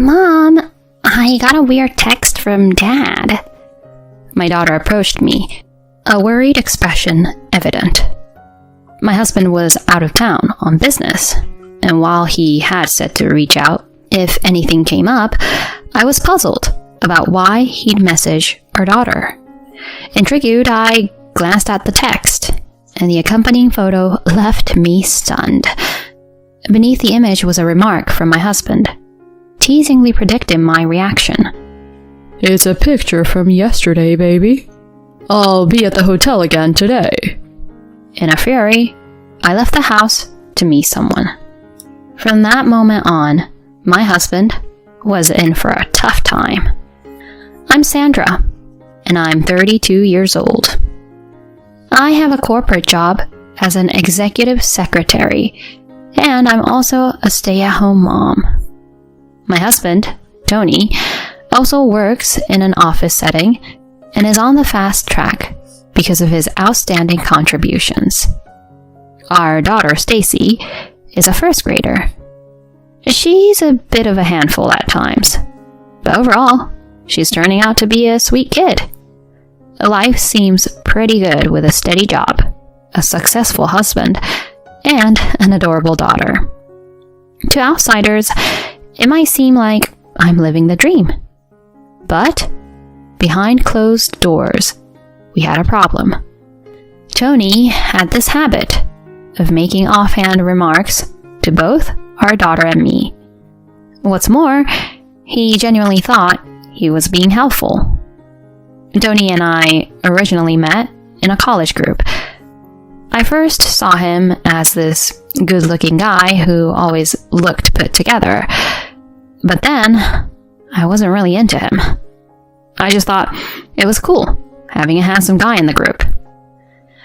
Mom, I got a weird text from Dad. My daughter approached me, a worried expression evident. My husband was out of town on business, and while he had said to reach out if anything came up, I was puzzled about why he'd message our daughter. Intrigued, I glanced at the text, and the accompanying photo left me stunned. Beneath the image was a remark from my husband, teasingly predicting my reaction. It's a picture from yesterday, baby. I'll be at the hotel again today. In a fury, I left the house to meet someone. From that moment on, my husband was in for a tough time. I'm Sandra, and I'm 32 years old. I have a corporate job as an executive secretary, and I'm also a stay-at-home mom. My husband, Tony, also works in an office setting and is on the fast track because of his outstanding contributions. Our daughter, Stacy, is a first grader. She's a bit of a handful at times, but overall, she's turning out to be a sweet kid. Life seems pretty good with a steady job, a successful husband, and an adorable daughter. To outsiders, it might seem like I'm living the dream. But behind closed doors, we had a problem. Tony had this habit of making offhand remarks to both our daughter and me. What's more, he genuinely thought he was being helpful. Tony and I originally met in a college group. I first saw him as this good-looking guy who always looked put together. But then, I wasn't really into him. I just thought it was cool having a handsome guy in the group.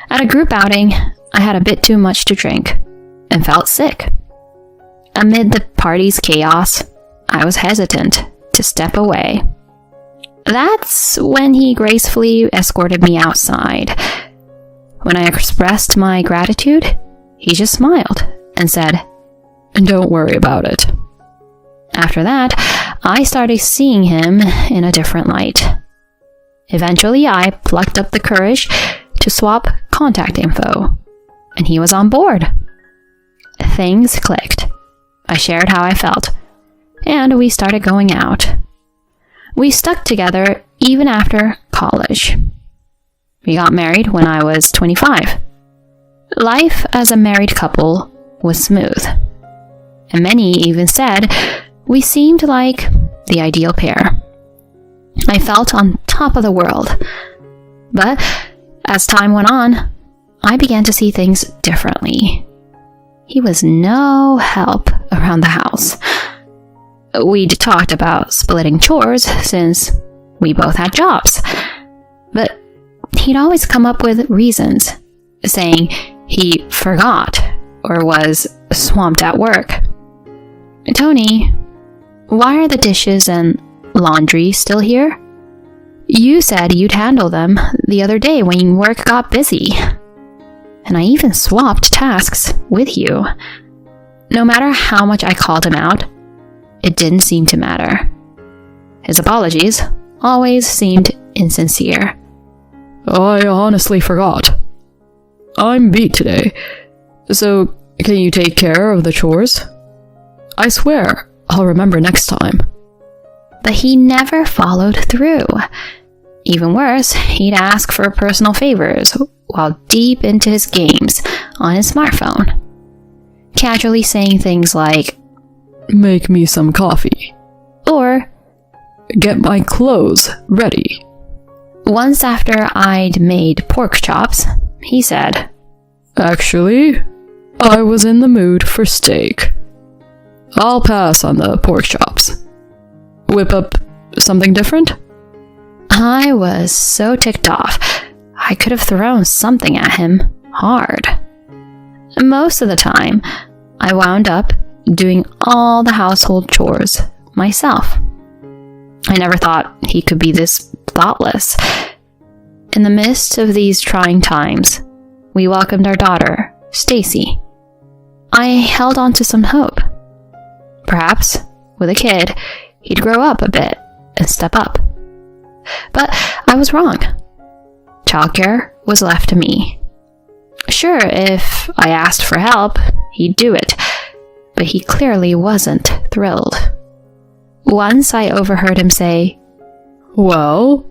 At a group outing, I had a bit too much to drink and felt sick. Amid the party's chaos, I was hesitant to step away. That's when he gracefully escorted me outside. When I expressed my gratitude, he just smiled and said, "Don't worry about it." After that, I started seeing him in a different light. Eventually, I plucked up the courage to swap contact info, and he was on board. Things clicked. I shared how I felt, and we started going out. We stuck together even after college. We got married when I was 25. Life as a married couple was smooth, and many even said we seemed like the ideal pair. I felt on top of the world, but as time went on, I began to see things differently. He was no help around the house. We'd talked about splitting chores since we both had jobs, but he'd always come up with reasons, saying he forgot or was swamped at work. "Tony, why are the dishes and laundry still here? You said you'd handle them the other day when work got busy. And I even swapped tasks with you." No matter how much I called him out, it didn't seem to matter. His apologies always seemed insincere. "I honestly forgot. I'm beat today, so can you take care of the chores? I swear I'll remember next time." But he never followed through. Even worse, he'd ask for personal favors while deep into his games on his smartphone, casually saying things like, "Make me some coffee," or "Get my clothes ready." Once after I'd made pork chops, he said, "Actually, I was in the mood for steak. I'll pass on the pork chops. Whip up something different?" I was so ticked off, I could have thrown something at him hard. Most of the time, I wound up doing all the household chores myself. I never thought he could be this thoughtless. In the midst of these trying times, we welcomed our daughter, Stacy. I held on to some hope. Perhaps, with a kid, he'd grow up a bit and step up. But I was wrong. Childcare was left to me. Sure, if I asked for help, he'd do it, but he clearly wasn't thrilled. Once I overheard him say, "Well,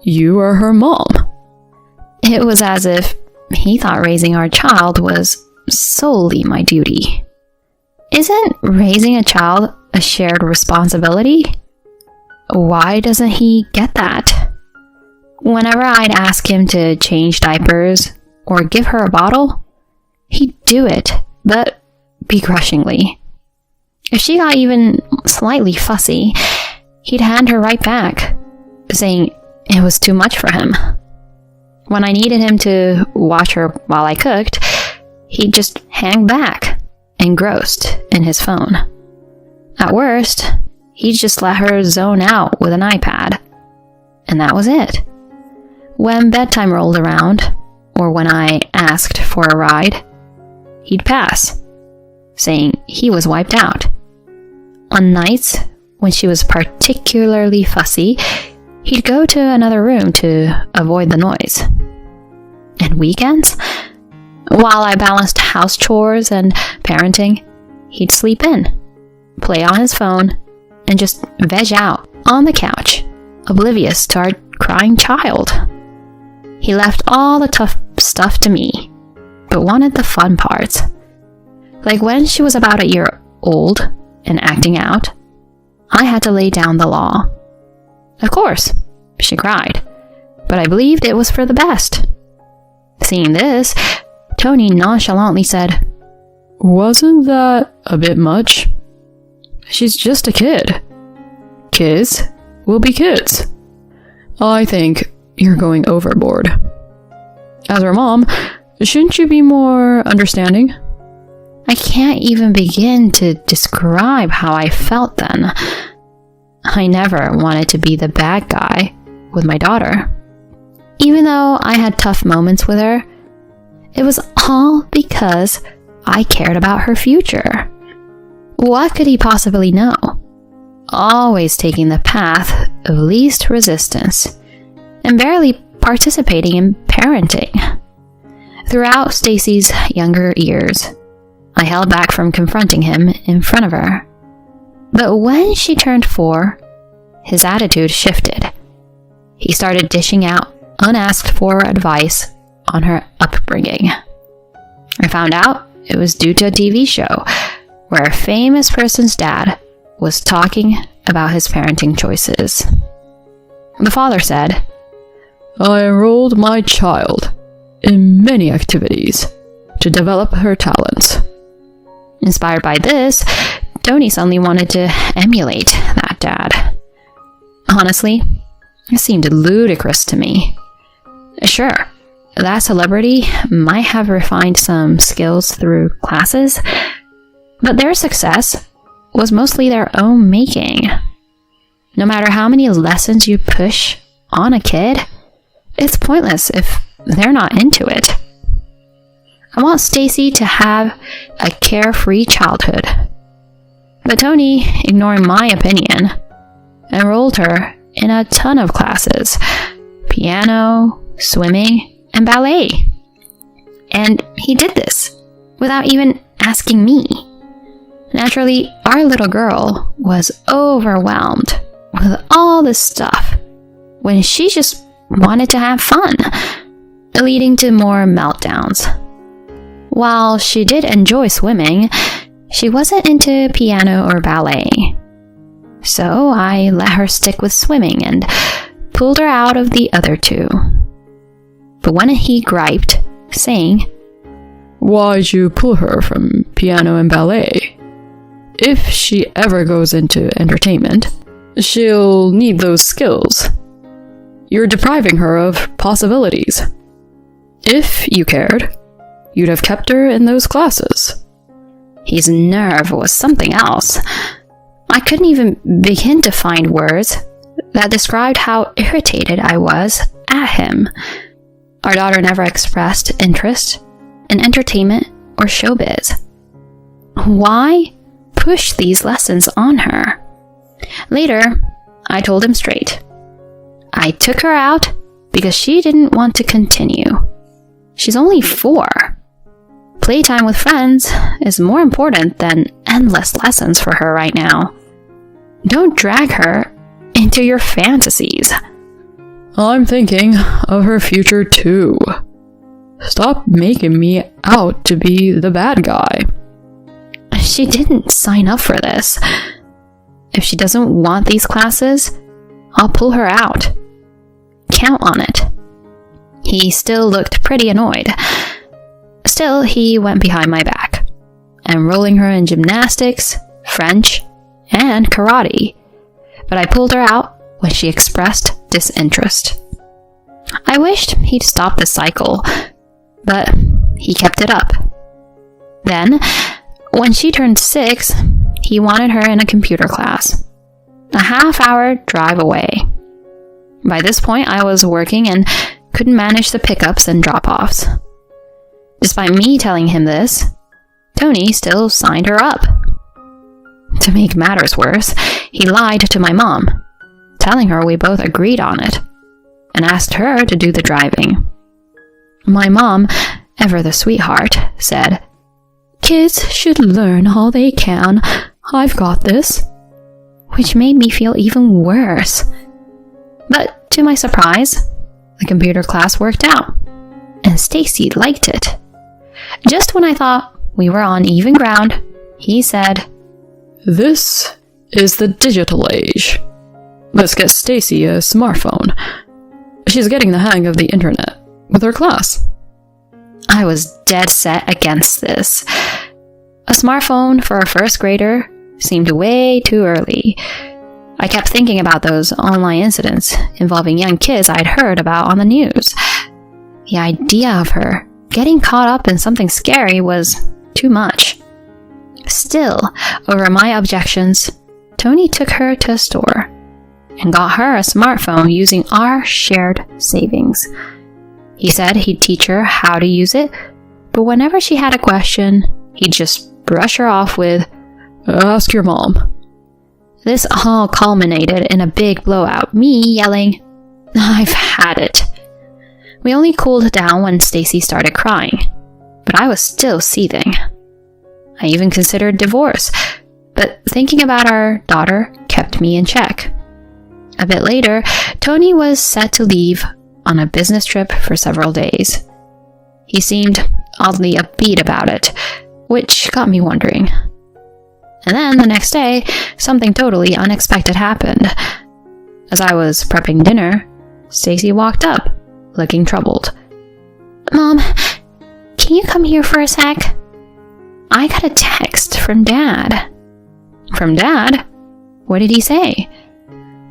you are her mom." It was as if he thought raising our child was solely my duty. Isn't raising a child a shared responsibility? Why doesn't he get that? Whenever I'd ask him to change diapers or give her a bottle, he'd do it, but begrudgingly. If she got even slightly fussy, he'd hand her right back, saying it was too much for him. When I needed him to watch her while I cooked, he'd just hang back, engrossed in his phone. At worst, he'd just let her zone out with an iPad. And that was it. When bedtime rolled around, or when I asked for a ride, he'd pass, saying he was wiped out. On nights when she was particularly fussy, he'd go to another room to avoid the noise. And weekends, while I balanced house chores and parenting, he'd sleep in, play on his phone, and just veg out on the couch, oblivious to our crying child. He left all the tough stuff to me, but wanted the fun parts. Like when she was about a year old and acting out, I had to lay down the law. Of course, she cried, but I believed it was for the best. Seeing this, Tony nonchalantly said, "Wasn't that a bit much? She's just a kid. Kids will be kids. I think you're going overboard. As her mom, shouldn't you be more understanding?" I can't even begin to describe how I felt then. I never wanted to be the bad guy with my daughter. Even though I had tough moments with her, it was all because I cared about her future. What could he possibly know? Always taking the path of least resistance and barely participating in parenting. Throughout Stacy's younger years, I held back from confronting him in front of her. But when she turned 4, his attitude shifted. He started dishing out unasked for advice on her upbringing. I found out it was due to a TV show where a famous person's dad was talking about his parenting choices. The father said, "I enrolled my child in many activities to develop her talents." Inspired by this, Tony suddenly wanted to emulate that dad. Honestly, it seemed ludicrous to me. Sure, that celebrity might have refined some skills through classes, but their success was mostly their own making. No matter how many lessons you push on a kid, it's pointless if they're not into it. I want Stacy to have a carefree childhood. But Tony, ignoring my opinion, enrolled her in a ton of classes: piano, swimming, and ballet. And he did this without even asking me. Naturally, our little girl was overwhelmed with all this stuff when she just wanted to have fun, leading to more meltdowns. While she did enjoy swimming, she wasn't into piano or ballet. So I let her stick with swimming and pulled her out of the other two. But when he griped, saying, "Why'd you pull her from piano and ballet? If she ever goes into entertainment, she'll need those skills. You're depriving her of possibilities. If you cared, you'd have kept her in those classes." His nerve was something else. I couldn't even begin to find words that described how irritated I was at him. Our daughter never expressed interest in entertainment or showbiz. Why push these lessons on her? Later, I told him straight. I took her out because she didn't want to continue. She's only 4. Playtime with friends is more important than endless lessons for her right now. Don't drag her into your fantasies. I'm thinking of her future too. Stop making me out to be the bad guy. She didn't sign up for this. If she doesn't want these classes, I'll pull her out. Count on it. He still looked pretty annoyed. Still, he went behind my back, enrolling her in gymnastics, French, and karate. But I pulled her out when she expressed disinterest. I wished he'd stop the cycle, but he kept it up. Then, when she turned 6, he wanted her in a computer class, a half-hour drive away. By this point, I was working and couldn't manage the pickups and drop-offs. Despite me telling him this, Tony still signed her up. To make matters worse, he lied to my mom, telling her we both agreed on it, and asked her to do the driving. My mom, ever the sweetheart, said, "Kids should learn all they can. I've got this." Which made me feel even worse. But to my surprise, the computer class worked out, and Stacy liked it. Just when I thought we were on even ground, he said, "This is the digital age. Let's get Stacy a smartphone. She's getting the hang of the internet with her class." I was dead set against this. A smartphone for a first grader seemed way too early. I kept thinking about those online incidents involving young kids I'd heard about on the news. The idea of her getting caught up in something scary was too much. Still, over my objections, Tony took her to a store and got her a smartphone using our shared savings. He said he'd teach her how to use it, but whenever she had a question, he'd just brush her off with, "Ask your mom." This all culminated in a big blowout, me yelling, "I've had it." We only cooled down when Stacy started crying, but I was still seething. I even considered divorce, but thinking about our daughter kept me in check. A bit later, Tony was set to leave on a business trip for several days. He seemed oddly upbeat about it, which got me wondering. And then the next day, something totally unexpected happened. As I was prepping dinner, Stacy walked up, looking troubled. "Mom, can you come here for a sec? I got a text from Dad." "From Dad? What did he say?"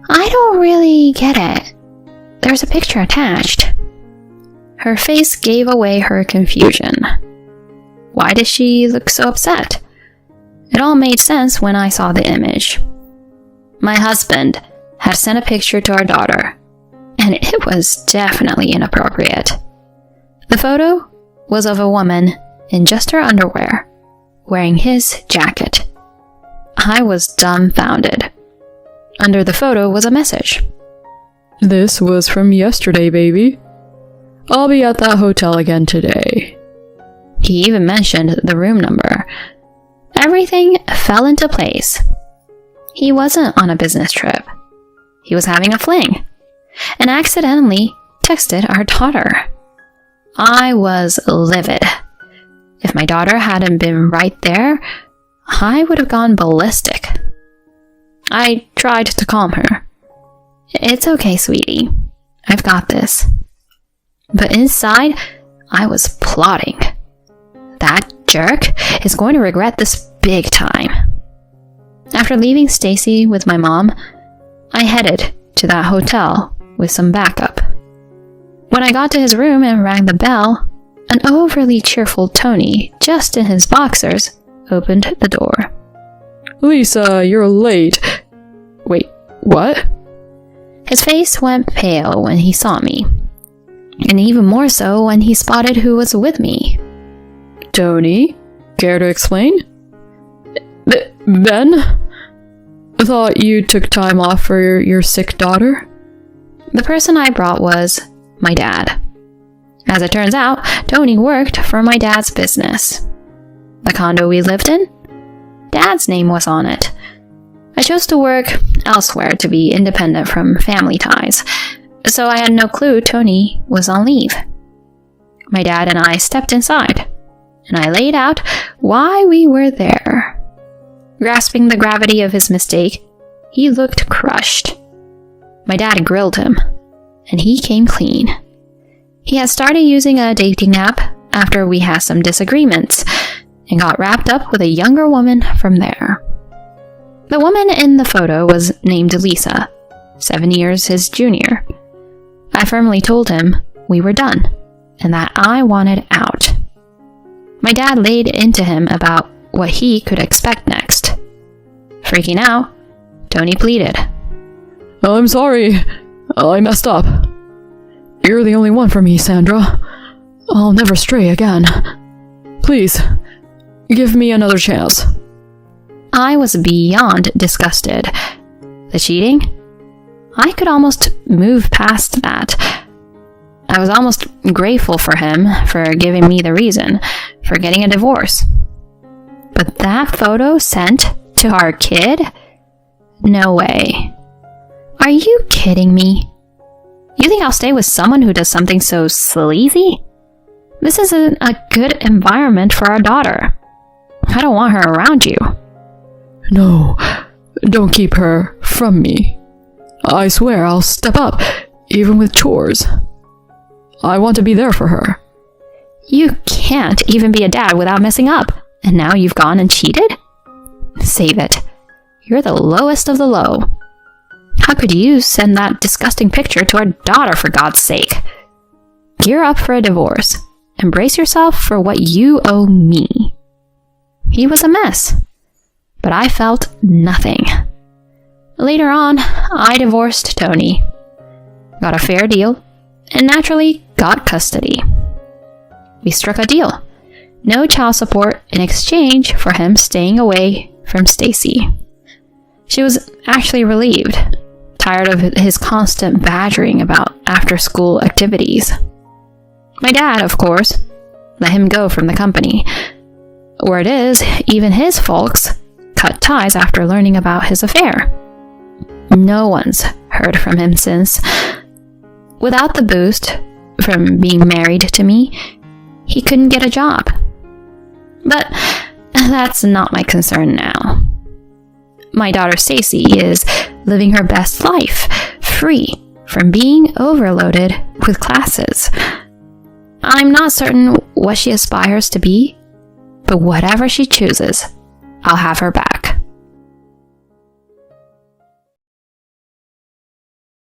"I don't really get it. There's a picture attached." Her face gave away her confusion. Why did she look so upset? It all made sense when I saw the image. My husband had sent a picture to our daughter, and it was definitely inappropriate. The photo was of a woman in just her underwear, wearing his jacket. I was dumbfounded. Under the photo was a message. "This was from yesterday, baby. I'll be at that hotel again today." He even mentioned the room number. Everything fell into place. He wasn't on a business trip. He was having a fling, and accidentally texted our daughter. I was livid. If my daughter hadn't been right there, I would have gone ballistic. I tried to calm her. "It's okay, sweetie. I've got this." But inside, I was plotting. That jerk is going to regret this big time. After leaving Stacy with my mom, I headed to that hotel with some backup. When I got to his room and rang the bell, an overly cheerful Tony, just in his boxers, opened the door. "Lisa, you're late." "Wait, what?" His face went pale when he saw me, and even more so when he spotted who was with me. "Tony, care to explain?" Ben? I thought you took time off for your sick daughter? The person I brought was my dad. As it turns out, Tony worked for my dad's business. The condo we lived in? Dad's name was on it. I chose to work elsewhere to be independent from family ties, so I had no clue Tony was on leave. My dad and I stepped inside, and I laid out why we were there. Grasping the gravity of his mistake, he looked crushed. My dad grilled him, and he came clean. He had started using a dating app after we had some disagreements, and got wrapped up with a younger woman from there. The woman in the photo was named Lisa, 7 years his junior. I firmly told him we were done, and that I wanted out. My dad laid into him about what he could expect next. Freaking out, Tony pleaded. I'm sorry. I messed up. You're the only one for me, Sandra. I'll never stray again. Please, give me another chance. I was beyond disgusted. The cheating? I could almost move past that. I was almost grateful for him for giving me the reason for getting a divorce. But that photo sent to our kid? No way. Are you kidding me? You think I'll stay with someone who does something so sleazy? This isn't a good environment for our daughter. I don't want her around you. No, don't keep her from me. I swear I'll step up, even with chores. I want to be there for her. You can't even be a dad without messing up, and now you've gone and cheated? Save it. You're the lowest of the low. How could you send that disgusting picture to our daughter, for God's sake? Gear up for a divorce, and brace yourself for what you owe me. He was a mess, but I felt nothing. Later on, I divorced Tony, got a fair deal, and naturally got custody. We struck a deal. No child support in exchange for him staying away from Stacy. She was actually relieved, tired of his constant badgering about after-school activities. My dad, of course, let him go from the company. Word is, even his folks cut ties after learning about his affair. No one's heard from him since. Without the boost from being married to me, he couldn't get a job. But that's not my concern now. My daughter Stacy is living her best life, free from being overloaded with classes. I'm not certain what she aspires to be, but whatever she chooses, I'll have her back.